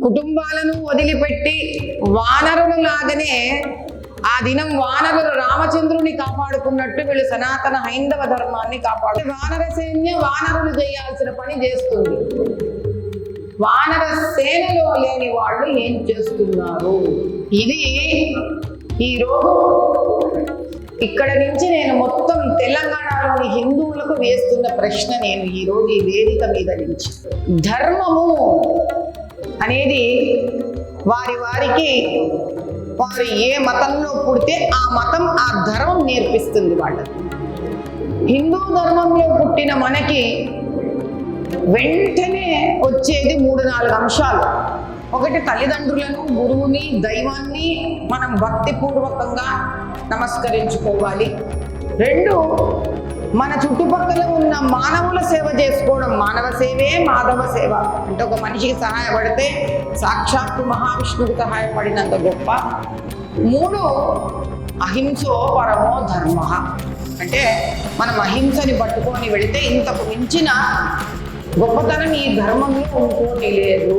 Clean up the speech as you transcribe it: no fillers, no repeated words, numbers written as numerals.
కుటుంబాలను వదిలిపెట్టి వానరులు లాగానే ఆ దినం వానరులు రామచంద్రుని కాపాడుకున్నట్టు వీళ్ళు సనాతన హైందవ ధర్మాన్ని కాపాడు. వానర సైన్యం వానరులు చేయాల్సిన పని చేస్తుంది. వానర సేనలో లేని వాళ్ళు ఏం చేస్తున్నారు? ఇది ఈరోజు ఇక్కడ నుంచి నేను మొత్తం తెలంగాణలోని హిందువులకు వేస్తున్న ప్రశ్న. నేను ఈరోజు ఈ వేదిక మీద నుంచి ధర్మము అనేది వారికి వారు ఏ మతంలో పుడితే ఆ మతం ఆ ధర్మం నేర్పిస్తుంది వాళ్ళకి. హిందూ ధర్మంలో పుట్టిన మనకి వెంటనే వచ్చేది 3-4 అంశాలు. ఒకటి, తల్లిదండ్రులను, గురువుని, దైవాన్ని మనం భక్తిపూర్వకంగా నమస్కరించుకోవాలి. 2, మన చుట్టుపక్కల ఉన్న మానవుల సేవ చేసుకోవడం. మానవ సేవే మాధవ సేవ. అంటే ఒక మనిషికి సహాయపడితే సాక్షాత్తు మహావిష్ణువుకి సహాయపడినంత గొప్ప. 3, అహింసో పరమో ధర్మ. అంటే మనం అహింసని పట్టుకొని వెళితే ఇంతకు మించిన గొప్పతనం ఈ ధర్మంలో ఇంకోటి లేదు.